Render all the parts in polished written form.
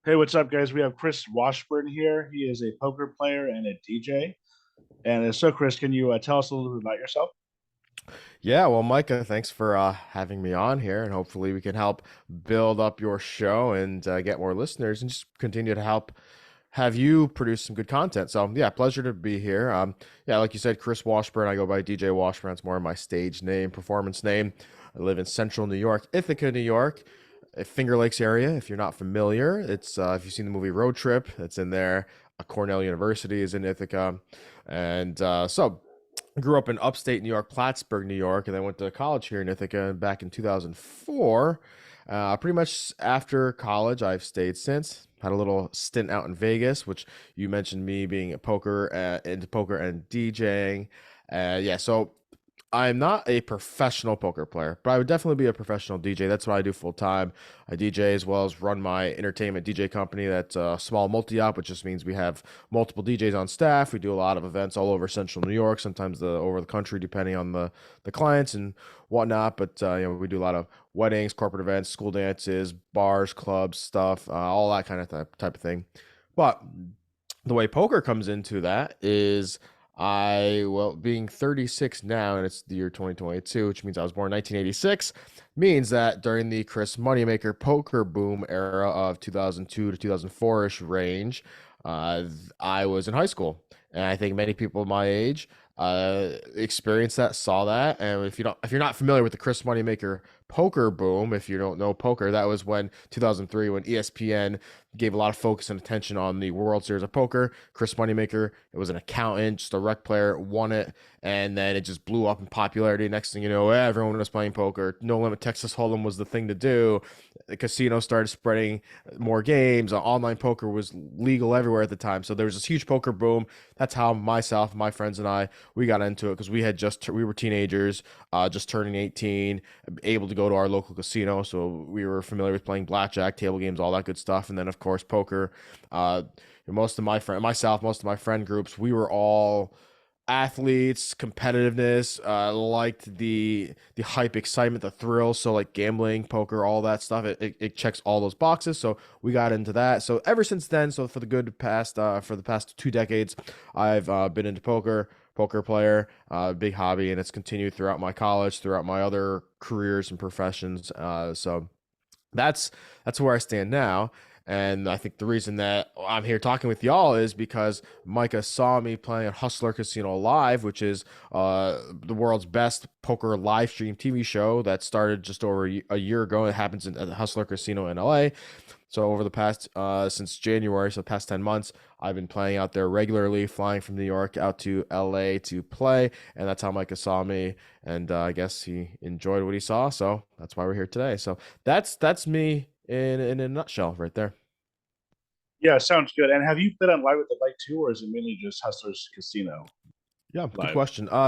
Hey, what's up, guys? We have Chris Washburn here. He is a poker player and a DJ. And Chris, can you tell us a little bit about yourself? Yeah, well, Micah, thanks for having me on here, and hopefully we can help build up your show and get more listeners, and just continue to help have you produce some good content. So, yeah, pleasure to be here. Yeah, like you said, Chris Washburn. I go by DJ Washburn. It's more of my stage name, performance name. I live in Central New York, Ithaca, New York, Finger Lakes area. If you're not familiar, it's if you've seen the movie Road Trip, it's in there. Cornell University is in Ithaca, and so grew up in upstate New York, Plattsburgh, New York, and then went to college here in Ithaca back in 2004. Pretty much after college, I've stayed since. Had a little stint out in Vegas, which you mentioned me being a poker into poker and DJing. Yeah, so I'm not a professional poker player, but I would definitely be a professional DJ. That's what I do full time. I DJ as well as run my entertainment DJ company. That's a small multi-op, which just means we have multiple DJs on staff. We do a lot of events all over Central New York, sometimes over the country, depending on the clients and whatnot. But we do a lot of weddings, corporate events, school dances, bars, clubs, stuff, all that kind of type of thing. But the way poker comes into that is being 36 now, and it's the year 2022, which means I was born in 1986, means that during the Chris Moneymaker poker boom era of 2002 to 2004-ish range, I was in high school. And I think many people my age experienced that, saw that. And if you're not familiar with the Chris Moneymaker poker boom, if you don't know poker, that was when 2003, when ESPN gave a lot of focus and attention on the World Series of Poker. Chris Moneymaker, it was an accountant, just a rec player, won it, and then it just blew up in popularity. Next thing you know, everyone was playing poker. No Limit Texas Hold'em was the thing to do. The casino started spreading more games. Online poker was legal everywhere at the time, so there was this huge poker boom. That's how myself, my friends, and I we got into it because we were teenagers, just turning 18, able to go to our local casino, so we were familiar with playing blackjack, table games, all that good stuff, and then of course poker. Uh, most of my friend groups, we were all athletes, competitiveness, liked the hype, excitement, the thrill. So like gambling, poker, all that stuff. It checks all those boxes. So we got into that. So ever since then, so for the past 2 decades, I've been into poker player, big hobby, and it's continued throughout my college, throughout my other careers and professions. So that's that's where I stand now. And I think the reason that I'm here talking with y'all is because Micah saw me playing at Hustler Casino Live, which is the world's best poker live stream TV show that started just over a year ago. It happens at the Hustler Casino in LA. So over the past since January, so the past 10 months, I've been playing out there regularly, flying from New York out to LA to play, and that's how Micah saw me, and I guess he enjoyed what he saw, so that's why we're here today. So that's me in a nutshell right there. Yeah, sounds good. And have you been on Live with the Bike too, or is it mainly just Hustlers Casino Yeah, good Live? question. I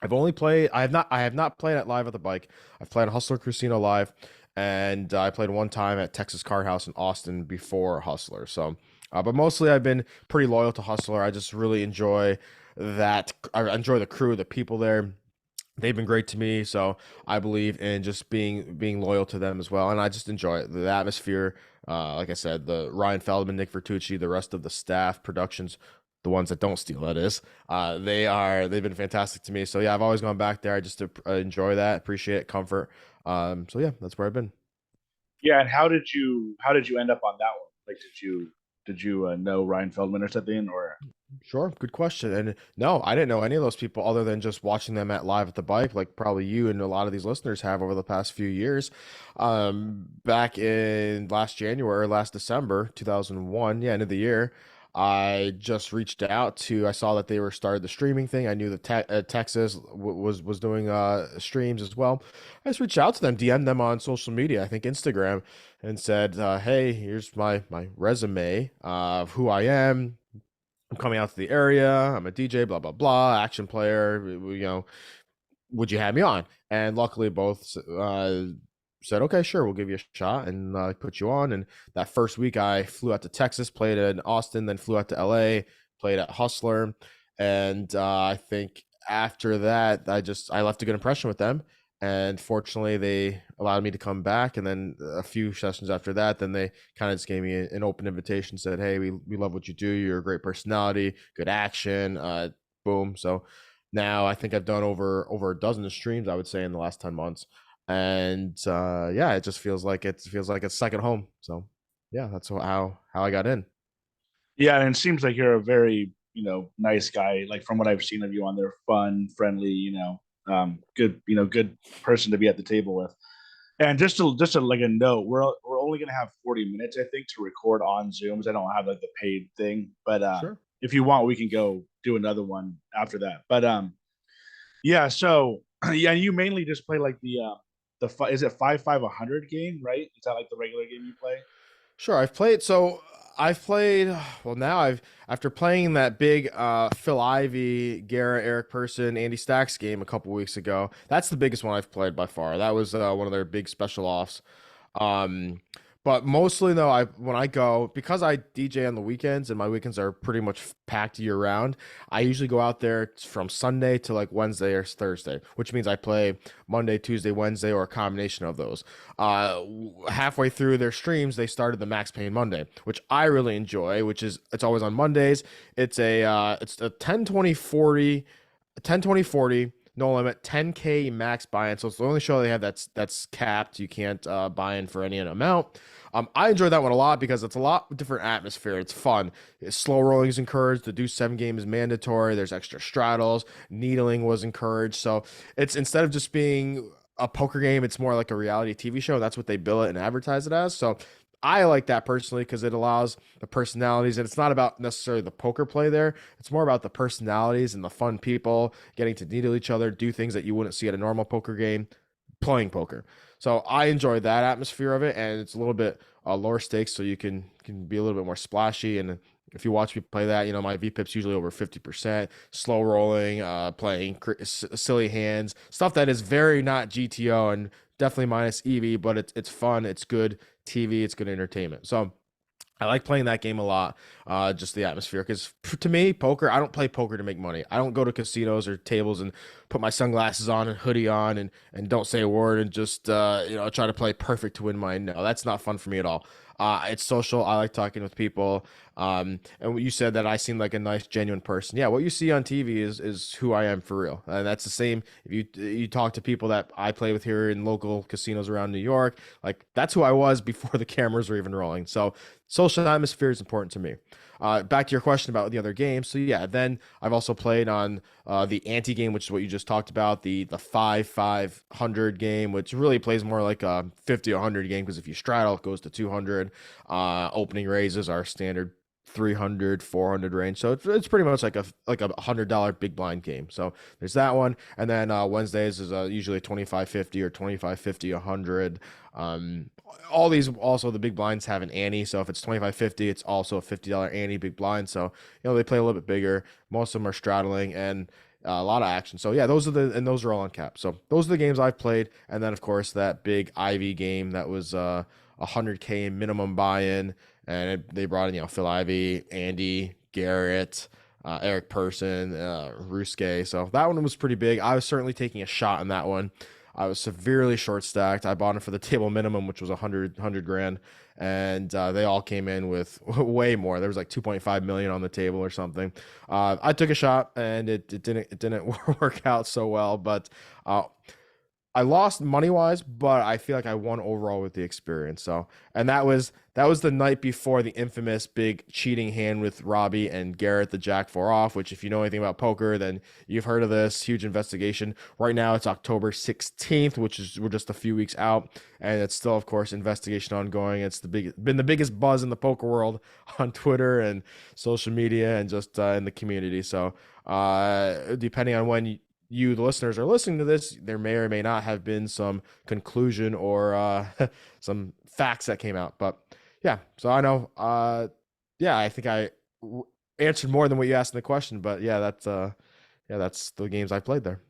have not played at Live at the Bike. I've played at Hustler Casino Live, and I played one time at Texas Card House in Austin before Hustler. So, but mostly I've been pretty loyal to Hustler. I just really enjoy that. I enjoy the crew, the people there. They've been great to me, so I believe in just being loyal to them as well, and I just enjoy it. The atmosphere, like I said, the Ryan Feldman, Nick Vertucci, the rest of the staff, productions, the ones that don't steal, that is, they've been fantastic to me. So yeah, I've always gone back there. I just enjoy that, appreciate it, comfort. So yeah, that's where I've been. Yeah, and how did you end up on that one? Like, did you know Ryan Feldman or something, or Sure, good question. And no, I didn't know any of those people other than just watching them at Live at the Bike, like probably you and a lot of these listeners have over the past few years. Back in last January, last December, 2001, yeah, end of the year, I just reached out to. I saw that they were started the streaming thing. I knew that Texas was doing streams as well. I just reached out to them, DM'd them on social media, I think Instagram, and said, "Hey, here's my resume of who I am. I'm coming out to the area. I'm a DJ, blah, blah, blah, action player. Would you have me on?" And luckily, both said, okay, sure, we'll give you a shot and put you on. And that first week, I flew out to Texas, played in Austin, then flew out to LA, played at Hustler. And I think after that, I left a good impression with them. And fortunately, they allowed me to come back. And then a few sessions after that, then they kind of just gave me an open invitation, said, "Hey, we love what you do. You're a great personality, good action." Boom. So now I think I've done over a dozen streams, I would say, in the last 10 months. And yeah, it just feels like it's second home. So yeah, that's how I got in. Yeah, and it seems like you're a very, nice guy. Like from what I've seen of you on there, fun, friendly, good, good person to be at the table with. And just to like a note, we're only gonna have 40 minutes, I think, to record on Zooms. I don't have like the paid thing, but Sure. if you want, we can go do another one after that. But yeah. So yeah, you mainly just play like the is it 5-5-100 game, right? Is that like the regular game you play? Sure, I've played. So I've played. Well, now I've after playing that big Phil Ivey, Garrett, Eric Person, Andy Stacks game a couple weeks ago. That's the biggest one I've played by far. That was one of their big special offs. Um, but mostly though, I when I go because I DJ on the weekends and my weekends are pretty much packed year round. I usually go out there from Sunday to like Wednesday or Thursday, which means I play Monday, Tuesday, Wednesday, or a combination of those. Halfway through their streams, they started the Max Payne Monday, which I really enjoy. Which is it's always on Mondays. It's a 10 20 40 10 20 40 no limit 10K max buy-in. So it's the only show they have that's capped. You can't buy in for any amount. I enjoy that one a lot because it's a lot different atmosphere. It's fun. Slow rolling is encouraged. The Deuce 7 game is mandatory. There's extra straddles. Needling was encouraged. So it's instead of just being a poker game, it's more like a reality TV show. That's what they bill it and advertise it as. So I like that personally because it allows the personalities, and it's not about necessarily the poker play there. It's more about the personalities and the fun people getting to needle each other, do things that you wouldn't see at a normal poker game, playing poker. So I enjoy that atmosphere of it, and it's a little bit lower stakes, so you can be a little bit more splashy. And if you watch me play that, you know my VPIP's usually over 50%, slow rolling, playing silly hands, stuff that is very not GTO and definitely minus EV, but it's fun, it's good TV, it's good entertainment. So I like playing that game a lot, just the atmosphere. Because to me, poker, I don't play poker to make money. I don't go to casinos or tables and put my sunglasses on and hoodie on and don't say a word and just try to play perfect to win money. No, that's not fun for me at all. It's social. I like talking with people. And what you said that I seem like a nice, genuine person. Yeah, what you see on TV is who I am for real, and that's the same. If you talk to people that I play with here in local casinos around New York, like that's who I was before the cameras were even rolling. So social atmosphere is important to me. Back to your question about the other games. So yeah, then I've also played on the anti game, which is what you just talked about, the 5-500 game, which really plays more like a 50-100 game because if you straddle, it goes to 200. Opening raises are standard 300 400 range, so it's pretty much like a $100 big blind game. So there's that one, and then Wednesdays is usually 25-50 or 25-50 100. All these also the big blinds have an ante, so if it's 25-50, it's also a $50 ante big blind. So they play a little bit bigger. Most of them are straddling and a lot of action. So yeah, those are all on cap. So those are the games I've played, and then of course that big Ivy game that was 100K minimum buy-in, and they brought in Phil Ivey, Andy, Garrett, Eric Person, Ruske. So that one was pretty big. I was certainly taking a shot in that one. I was severely short stacked. I bought it for the table minimum, which was 100 grand, and they all came in with way more. There was like 2.5 million on the table or something. I took a shot, and it didn't work out so well, but uh, I lost money wise, but I feel like I won overall with the experience. So, and that was the night before the infamous big cheating hand with Robbie and Garrett, the Jack four off. Which, if you know anything about poker, then you've heard of this huge investigation. Right now, it's October 16th, which is we're just a few weeks out, and it's still, of course, investigation ongoing. It's been the biggest buzz in the poker world on Twitter and social media and just in the community. So, depending on when the listeners are listening to this, there may or may not have been some conclusion or some facts that came out. But yeah, so I know, yeah, I think answered more than what you asked in the question. But yeah, that's the games I played there.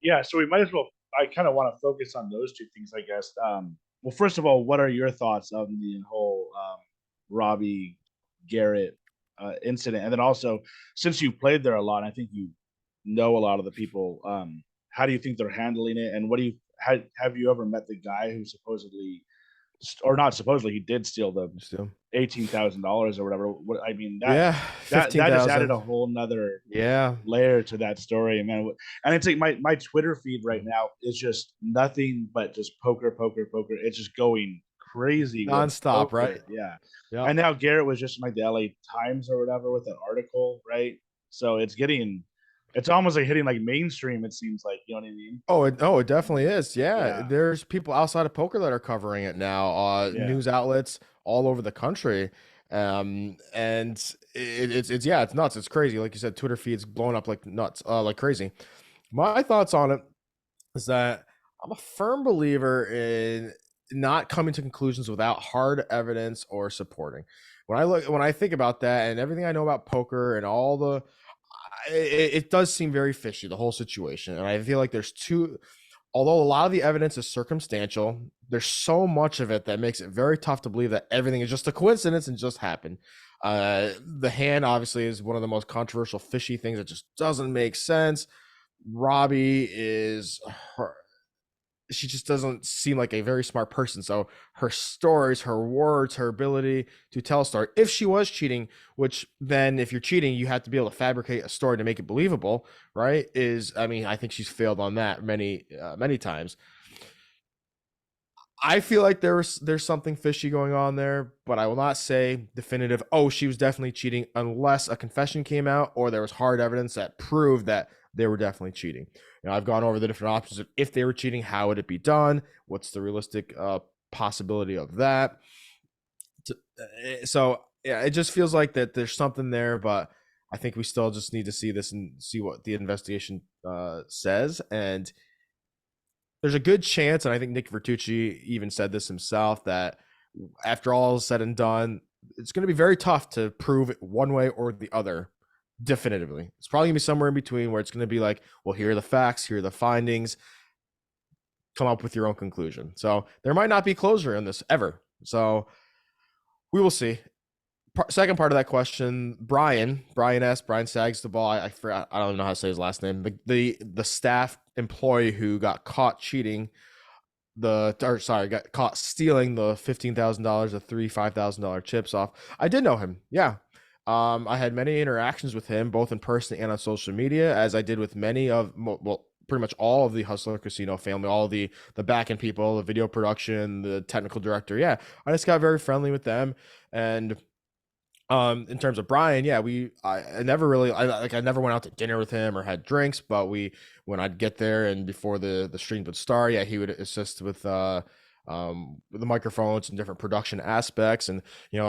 Yeah, so we might as well. I kind of want to focus on those two things, I guess. Well, first of all, what are your thoughts on the whole Robbie Garrett incident? And then also, since you played there a lot, I think you know a lot of the people. how do you think they're handling it? And what do you have you ever met the guy who supposedly, or not supposedly, he did steal the Still. $18,000 or whatever? What I mean, Yeah, that just added 15,000. a whole nother Yeah, layer to that story, man. And it's like my Twitter feed right now is just nothing but just poker, poker, poker. It's just going crazy with nonstop, right? poker. Yeah. Yeah. And now Garrett was just in like the LA Times or whatever with an article, right? So it's almost like hitting like mainstream. It seems like, you know what I mean? Oh, it definitely is. Yeah, Yeah, there's people outside of poker that are covering it now. yeah, News outlets all over the country, and it's yeah, it's nuts. It's crazy. Like you said, Twitter feeds blowing up like nuts, like crazy. My thoughts on it is that I'm a firm believer in not coming to conclusions without hard evidence or supporting. When I think about that and everything I know about poker and all the it does seem very fishy, the whole situation. And I feel like although a lot of the evidence is circumstantial, there's so much of it that makes it very tough to believe that everything is just a coincidence and just happened. The hand obviously is one of the most controversial, fishy things that just doesn't make sense. Robbie is her, she just doesn't seem like a very smart person. So her stories, her words, her ability to tell a story, if she was cheating, which then if you're cheating, you have to be able to fabricate a story to make it believable, right? I mean, I think she's failed on that many times. I feel like there's something fishy going on there, but I will not say definitive. Oh, she was definitely cheating unless a confession came out or there was hard evidence that proved that they were definitely cheating. I've gone over the different options of if they were cheating, how would it be done? What's the realistic possibility of that? So yeah, it just feels like that there's something there, but I think we still just need to see this and see what the investigation says. And there's a good chance, and I think Nick Vertucci even said this himself, that after all is said and done, it's going to be very tough to prove it one way or the other definitively. It's probably going to be somewhere in between where it's going to be like, well, here are the facts, here are the findings, come up with your own conclusion. So there might not be closure in this ever. So we will see. Second part of that question, Brian Sags the ball. I forgot. I don't know how to say his last name. The staff employee who got caught cheating got caught stealing the $15,000 of three $5,000 chips off. I did know him. Yeah. I had many interactions with him, both in person and on social media, as I did with many of, well, pretty much all of the Hustler Casino family, all the back end people, the video production, the technical director. Yeah, I just got very friendly with them. And in terms of Brian, yeah, I never really I never went out to dinner with him or had drinks, but when I'd get there and before the stream would start, yeah, he would assist with the microphones and different production aspects. And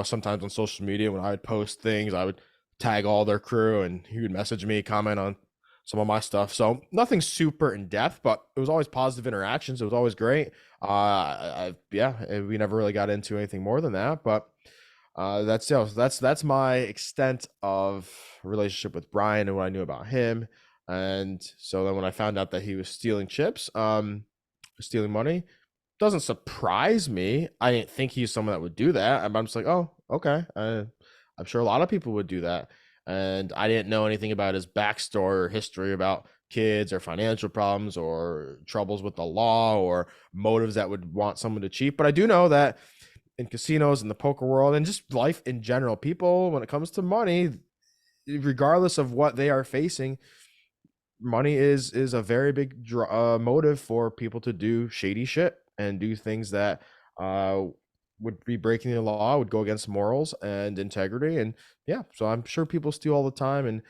sometimes on social media when I would post things, I would tag all their crew and he would message me, comment on some of my stuff. So nothing super in depth, but it was always positive interactions. It was always great. Yeah, we never really got into anything more than that, but that's my extent of relationship with Brian and what I knew about him. And so then when I found out that he was stealing chips, stealing money, doesn't surprise me. I didn't think he's someone that would do that. I'm just like, oh, okay. I'm sure a lot of people would do that. And I didn't know anything about his backstory or history about kids or financial problems or troubles with the law or motives that would want someone to cheat. But I do know that in casinos and the poker world and just life in general, people, when it comes to money, regardless of what they are facing, money is a very big motive for people to do shady shit and do things that would be breaking the law, would go against morals and integrity. And yeah, so I'm sure people steal all the time. And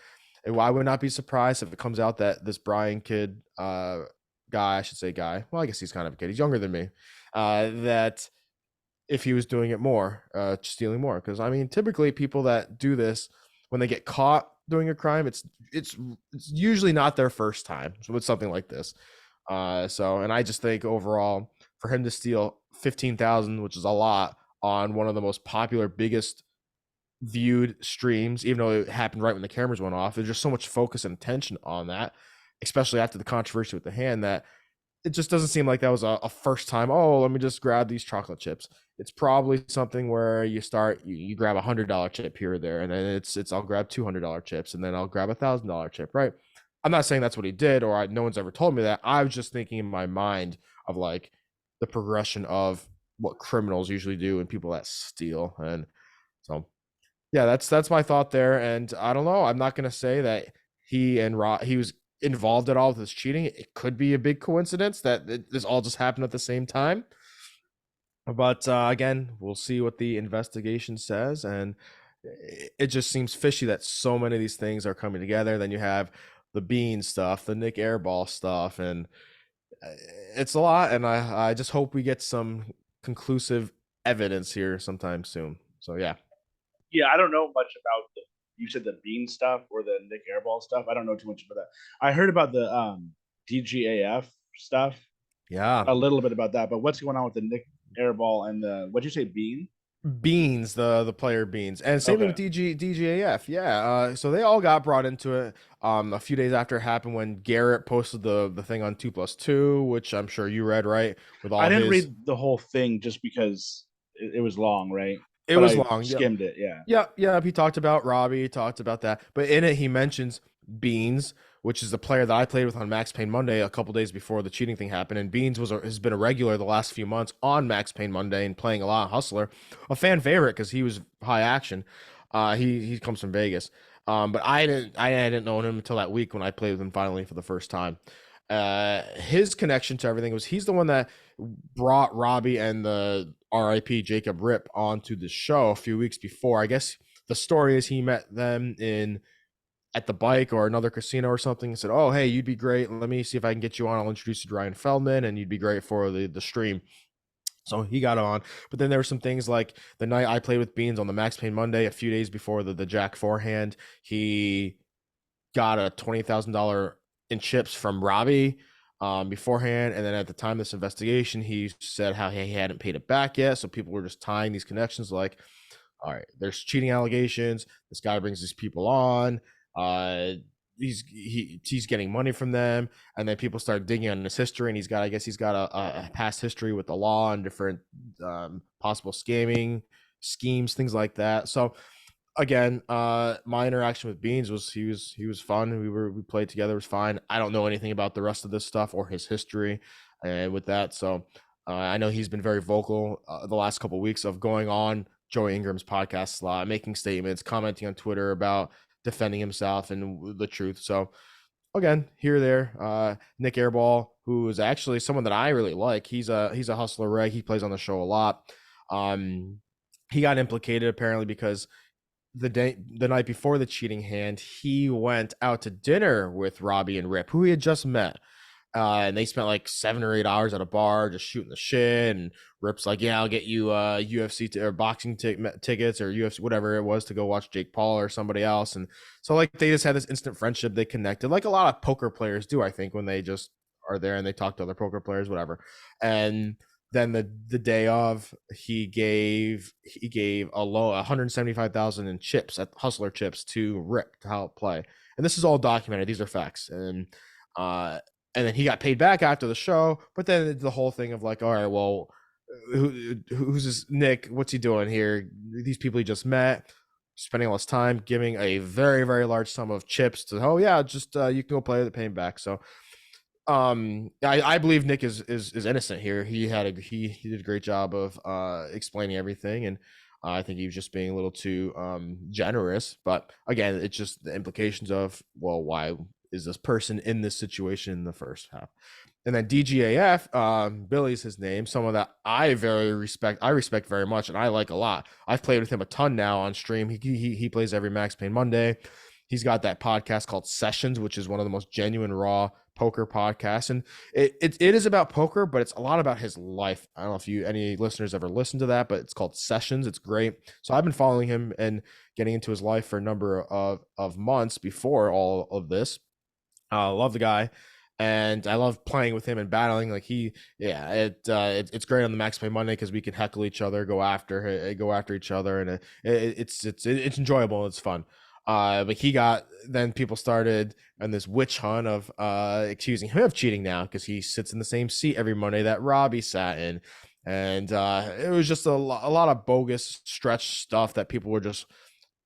I would not be surprised if it comes out that this Brian kid, guy, I should say guy, well, I guess he's kind of a kid, he's younger than me, that if he was doing it more, stealing more. Because I mean, typically people that do this, when they get caught doing a crime, it's usually not their first time with something like this. And I just think overall, for him to steal 15,000, which is a lot, on one of the most popular, biggest viewed streams, even though it happened right when the cameras went off, there's just so much focus and attention on that, especially after the controversy with the hand, that it just doesn't seem like that was a first time. Oh, let me just grab these chocolate chips. It's probably something where you grab $100 chip here or there, and then it's I'll grab $200 chips, and then I'll grab $1,000 chip, right? I'm not saying that's what he did, or no one's ever told me that. I was just thinking in my mind of like the progression of what criminals usually do and people that steal. And so, yeah, that's my thought there. And I don't know. I'm not gonna say that he was involved at all with this cheating. It could be a big coincidence that this all just happened at the same time. But again, we'll see what the investigation says, and it just seems fishy that so many of these things are coming together. Then you have the Bean stuff, the Nick Airball stuff, and uh, it's a lot. And I just hope we get some conclusive evidence here sometime soon. So yeah. Yeah, I don't know much about the. You said the Bean stuff or the Nick Airball stuff. I don't know too much about that. I heard about the DGAF stuff, Yeah. a little bit about that. But what's going on with the Nick Airball and the what'd you say Bean? Beans, the player Beans, and same thing with Okay, DGAF. Yeah, so they all got brought into it a few days after it happened when Garrett posted the thing on 2+2, which I'm sure you read, right, with I all didn't his. read the whole thing just because it was long, right? It But was I long. Yep. skimmed it. Yeah, Yeah. He talked about Robbie, he talked about that. But in it, he mentions Beans, which is the player that I played with on Max Payne Monday a couple days before the cheating thing happened. And Beans has been a regular the last few months on Max Payne Monday and playing a lot of Hustler, a fan favorite because he was high action. He comes from Vegas. But I didn't know him until that week when I played with him finally for the first time. His connection to everything was he's the one that brought Robbie and the RIP Jacob Rip onto the show a few weeks before. I guess the story is he met them in at the bike or another casino or something and said, "Oh, hey, you'd be great. Let me see if I can get you on. I'll introduce you to Ryan Feldman, and you'd be great for the stream." So he got on, but then there were some things like the night I played with Beans on the Max Payne Monday, a few days before the Jack forehand, he got a $20,000 in chips from Robbie beforehand. And then at the time of this investigation, he said how he hadn't paid it back yet. So people were just tying these connections like, all right, there's cheating allegations. This guy brings these people on. Uh, he's getting money from them, and then people start digging on his history, and he's got a past history with the law and different possible scamming schemes, things like that. So again, my interaction with Beans was he was fun. We played together, it was fine. I don't know anything about the rest of this stuff or his history, and with that, so I know he's been very vocal the last couple of weeks of going on Joey Ingram's podcast a lot, making statements, commenting on Twitter about defending himself and the truth. So again, here there, Nick Airball, who is actually someone that I really like. He's a hustler reg. He plays on the show a lot. Um, he got implicated apparently because the night before the cheating hand, he went out to dinner with Robbie and Rip, who he had just met. And they spent like 7 or 8 hours at a bar just shooting the shit. And Rip's like, "Yeah, I'll get you UFC or boxing tickets or UFC, whatever it was, to go watch Jake Paul or somebody else." And so like they just had this instant friendship. They connected like a lot of poker players do, I think, when they just are there and they talk to other poker players, whatever. And then the day of, he gave a low 175,000 in chips at Hustler chips to Rip to help play. And this is all documented. These are facts. Uh and then he got paid back after the show. But then the whole thing of like, all right, well, who's this Nick? What's he doing here? These people he just met, spending all this time giving a very, very large sum of chips to, oh yeah, just you can go play with it, pay him back. So I believe Nick is innocent here. He did a great job of explaining everything, and I think he was just being a little too generous. But again, it's just the implications of, well, why is this person in this situation in the first half? And then DGAF, Billy's his name, someone that I respect very much, and I like a lot. I've played with him a ton now on stream. He plays every Max Payne Monday. He's got that podcast called Sessions, which is one of the most genuine, raw poker podcasts, and it is about poker, but it's a lot about his life. I don't know if any listeners ever listened to that, but it's called Sessions. It's great. So I've been following him and getting into his life for a number of months before all of this. Love the guy, and I love playing with him and battling. Like it's great on the Max Pay Monday because we can heckle each other, go after each other, and it's enjoyable. It's fun. But then people started on this witch hunt of accusing him of cheating now because he sits in the same seat every Monday that Robbie sat in, and it was just a lot of bogus stretch stuff that people were just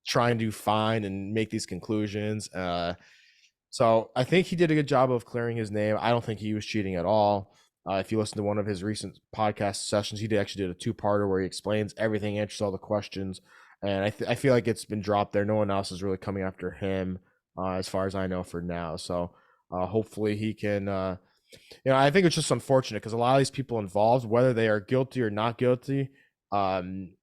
trying to find and make these conclusions. So I think he did a good job of clearing his name. I don't think he was cheating at all. If you listen to one of his recent podcast sessions, he actually did a two-parter where he explains everything, answers all the questions, and I feel like it's been dropped there. No one else is really coming after him, as far as I know for now. So hopefully he can. I think it's just unfortunate because a lot of these people involved, whether they are guilty or not guilty, um,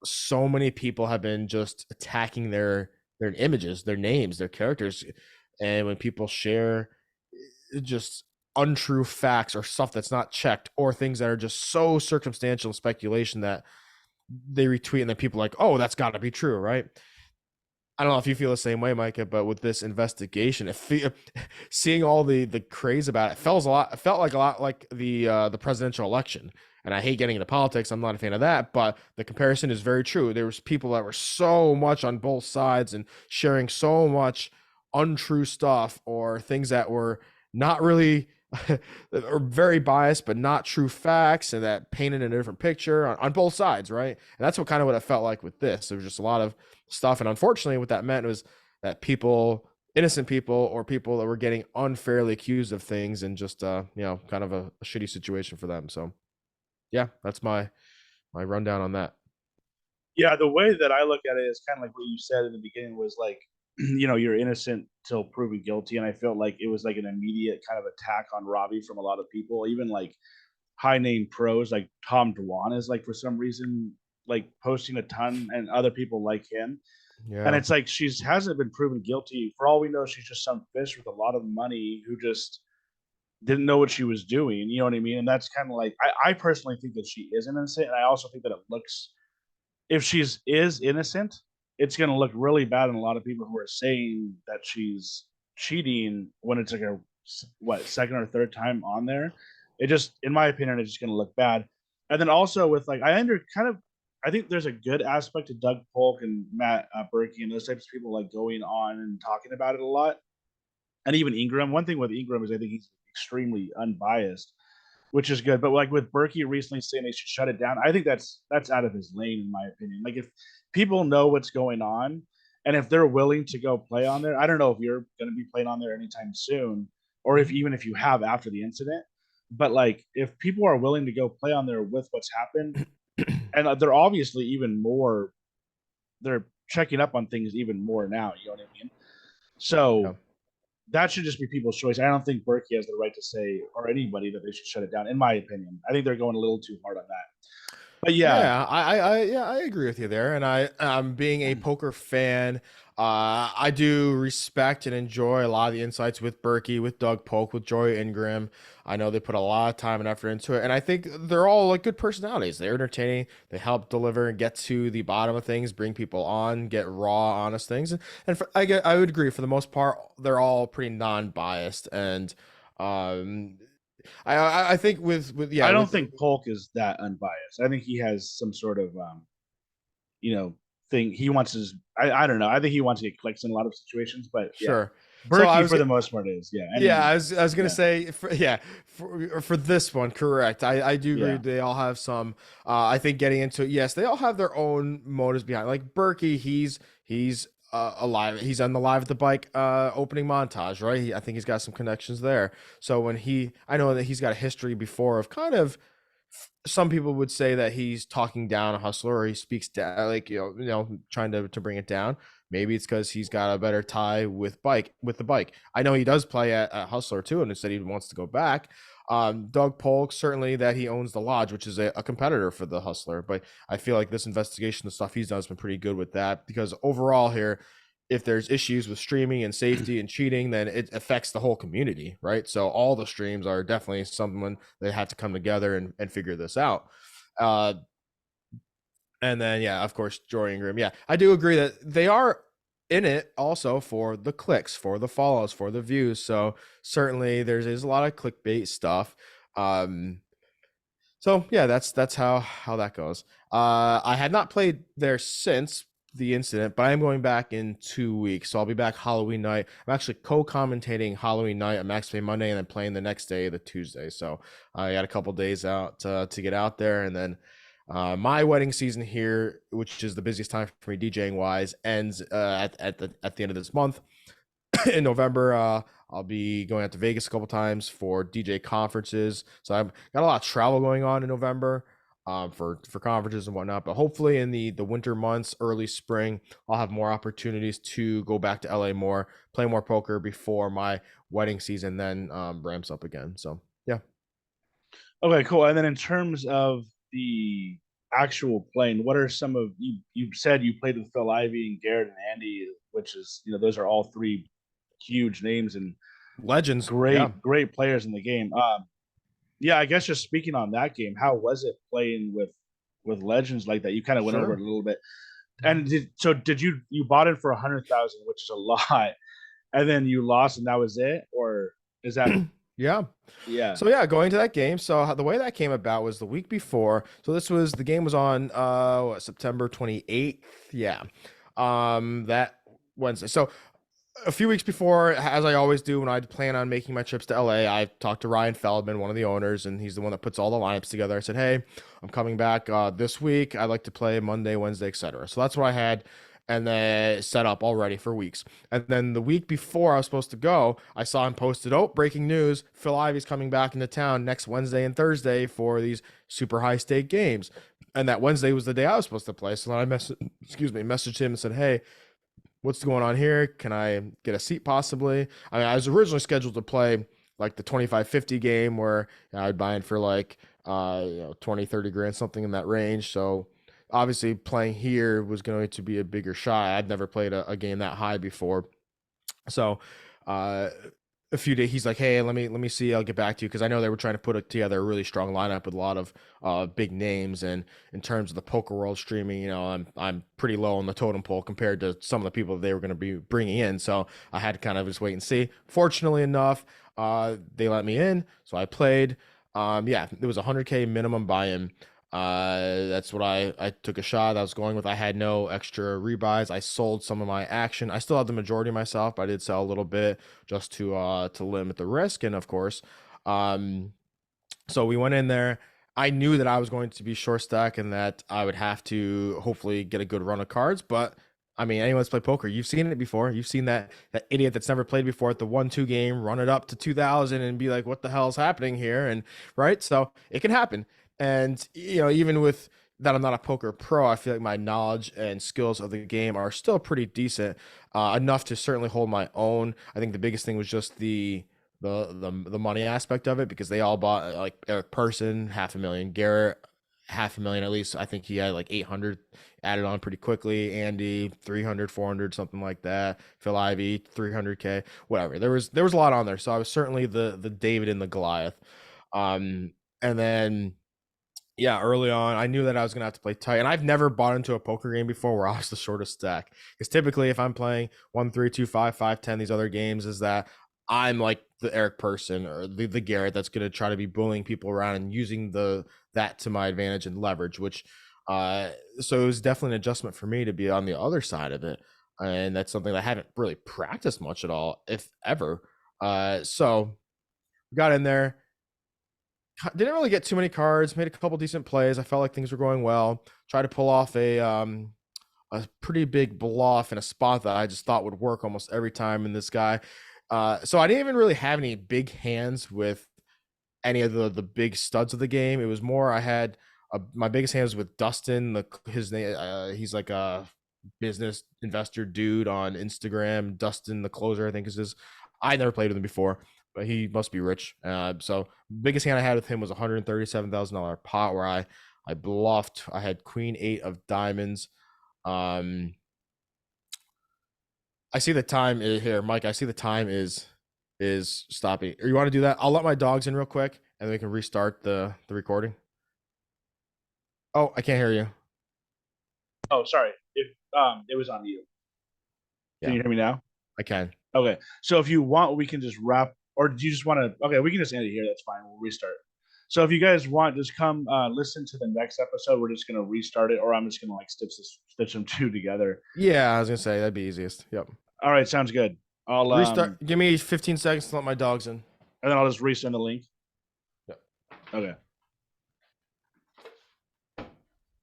so many people have been just attacking their images, their names, their characters, and when people share just untrue facts or stuff that's not checked or things that are just so circumstantial speculation that they retweet and then people are like, oh, that's got to be true, right? I don't know if you feel the same way, Micah, but with this investigation, seeing all the craze about it felt like a lot like the presidential election. And I hate getting into politics. I'm not a fan of that, but the comparison is very true. There was people that were so much on both sides and sharing so much untrue stuff or things that were not really or very biased, but not true facts, and that painted a different picture on both sides, right? And that's what it felt like with this. There was just a lot of stuff, and unfortunately, what that meant was that people, innocent people, or people that were getting unfairly accused of things, and just kind of a shitty situation for them. So, yeah, that's my rundown on that. Yeah, the way that I look at it is kind of like what you said in the beginning was like, you're innocent till proven guilty, and I felt like it was like an immediate kind of attack on Robbie from a lot of people, even like high name pros like Tom Dwan is like for some reason like posting a ton, and other people like him, and Yeah, it's like she's hasn't been proven guilty. For all we know, she's just some fish with a lot of money who just didn't know what she was doing. You know what I mean? And that's kind of like I personally think that she is innocent, and I also think that it looks if she's is innocent, it's going to look really bad on a lot of people who are saying that she's cheating when it's like a what second or third time on there. It just, in my opinion, it's just going to look bad. And then also with like I think there's a good aspect to Doug Polk and Matt Berkey and those types of people like going on and talking about it a lot. And even Ingram. One thing with Ingram is I think he's extremely unbiased, which is good. But like with Berkey recently saying they should shut it down, I think that's out of his lane in my opinion. Like if people know what's going on and if they're willing to go play on there, I don't know if you're going to be playing on there anytime soon, or if even if you have after the incident. But like if people are willing to go play on there with what's happened, and they're obviously even more, they're checking up on things even more now. You know what I mean? yeah. So that should just be people's choice. I don't think Berkey has the right to say, or anybody, that they should shut it down. In my opinion, I think they're going a little too hard on that. But yeah, Yeah, I agree with you there. And I'm being a poker fan. I do respect and enjoy a lot of the insights with Berkey, with Doug Polk, with Joy Ingram. I know they put a lot of time and effort into it, and I think they're all like good personalities. They're entertaining. They help deliver and get to the bottom of things, bring people on, get raw, honest things. I would agree for the most part, they're all pretty non-biased and um I think with yeah I don't with think Polk is that unbiased. I think he has some sort of you know thing he wants his. I don't know. I think he wants to get clicks in a lot of situations. But yeah, Sure. So I Berkey was for the most part is yeah. Yeah, Any I was gonna yeah say for this one, correct. I do agree. yeah They all have some. I think getting into it, yes, they all have their own motives behind. Like Berkey, he's alive. He's on the Live at the Bike opening montage, right? I think he's got some connections there. So I know that he's got a history before of kind of. Some people would say that he's talking down a hustler, or he speaks down, like trying to bring it down. Maybe it's because he's got a better tie with the bike. I know he does play at Hustler too, and he said he wants to go back. Doug Polk, certainly that he owns the Lodge, which is a competitor for the Hustler. But I feel like this investigation, the stuff he's done, has been pretty good with that, because overall here, if there's issues with streaming and safety and cheating, then it affects the whole community, right? So all the streams are definitely someone they have to come together and figure this out. Uh, and then, yeah, of course, Jory Ingram. Yeah, I do agree that they are in it also for the clicks, for the follows, for the views. So certainly there's a lot of clickbait stuff. Um, so yeah, that's how that goes. I had not played there since the incident, but I am going back in 2 weeks. So I'll be back Halloween night. I'm actually co-commentating Halloween night at Max Pay Monday, and then playing the next day, the Tuesday. So I got a couple days out to get out there, and then my wedding season here, which is the busiest time for me DJing wise, ends at the end of this month. in November, I'll be going out to Vegas a couple times for DJ conferences. So I've got a lot of travel going on in November, for conferences and whatnot. But hopefully in the winter months, early spring, I'll have more opportunities to go back to LA more, play more poker before my wedding season then ramps up again. So yeah. Okay, cool. And then in terms of the actual playing, what are some of you? You said you played with Phil Ivey and Garrett and Andy, which is those are all three huge names and Legends. Yeah, great players in the game. Yeah, I guess just speaking on that game, how was it playing with legends like that? You kind of went over it sure. a little bit. And did you bought it for 100,000, which is a lot, and then you lost and that was it, or is that Yeah. yeah? So yeah, going to that game. So the way that came about was the week before. So this was the game was on September 28th. Yeah. That Wednesday. So a few weeks before, as I always do when I plan on making my trips to LA, I talked to Ryan Feldman, one of the owners, and he's the one that puts all the lineups together. I said, "Hey, I'm coming back this week. I'd like to play Monday, Wednesday, etc." So that's what I had, and then set up already for weeks. And then the week before I was supposed to go, I saw him posted, "Oh, breaking news! Phil Ivey's coming back into town next Wednesday and Thursday for these super high stake games." And that Wednesday was the day I was supposed to play. So then I messaged him and said, "Hey, what's going on here? Can I get a seat possibly?" I mean, I was originally scheduled to play like the 25-50 game where I'd buy in for like 20, 30 grand, something in that range. So obviously playing here was going to be a bigger shot. I'd never played a game that high before. So uh a few days he's like, "Hey, let me see, I'll get back to you," because I know they were trying to put together a really strong lineup with a lot of big names. And in terms of the poker world streaming, I'm pretty low on the totem pole compared to some of the people that they were going to be bringing in. So I had to kind of just wait and see. Fortunately enough, they let me in, so I played. Yeah, it was 100K minimum buy-in. That's what I took a shot. I was going with. I had no extra rebuys. I sold some of my action. I still had the majority myself, but I did sell a little bit just to limit the risk. And of course, um, so we went in there. I knew that I was going to be short stack and that I would have to hopefully get a good run of cards. But I mean, anyone's played poker. You've seen it before. You've seen that idiot that's never played before at the 1-2 game run it up to 2,000 and be like, "What the hell is happening here?" And right, so it can happen. And even with that, I'm not a poker pro. I feel like my knowledge and skills of the game are still pretty decent, enough to certainly hold my own. I think the biggest thing was just the money aspect of it, because they all bought like Eric Person 500,000, Garrett 500,000 at least. I think he had like 800 added on pretty quickly. Andy 300, 400, something like that. Phil Ivey 300K, whatever. There was a lot on there, so I was certainly the David and the Goliath. And then yeah, early on, I knew that I was gonna have to play tight, and I've never bought into a poker game before where I was the shortest stack. Because typically, if I'm playing 1-3-2-5, 5-10, these other games, is that I'm like the Eric Person or the Garrett that's gonna try to be bullying people around and using that to my advantage and leverage. Which, so it was definitely an adjustment for me to be on the other side of it, and that's something that I haven't really practiced much at all, if ever. So got in there, didn't really get too many cards, made a couple decent plays. I felt like things were going well. Tried to pull off a pretty big bluff in a spot that I just thought would work almost every time in this guy. So I didn't even really have any big hands with any of the big studs of the game. It was more I had my biggest hands with Dustin. His name, he's like a business investor dude on Instagram. Dustin, the closer, I think is his. I never played with him before, but he must be rich. So biggest hand I had with him was $137,000 pot where I bluffed. I had Queen 8 of diamonds. I see the time is here, Mike. I see the time is stopping. Or you want to do that? I'll let my dogs in real quick, and then we can restart the recording. Oh, I can't hear you. Oh, sorry. It was on you. Can Yeah, you hear me now? I can. Okay. So if you want, we can just wrap, or do you just want to? Okay, we can just end it here. That's fine. We'll restart. So if you guys want, just come listen to the next episode. We're just gonna restart it, or I'm just gonna like stitch them two together. Yeah, I was gonna say that'd be easiest. Yep. All right, sounds good. I'll Restart. Give me 15 seconds to let my dogs in. and then I'll just resend the link. Yep. Okay.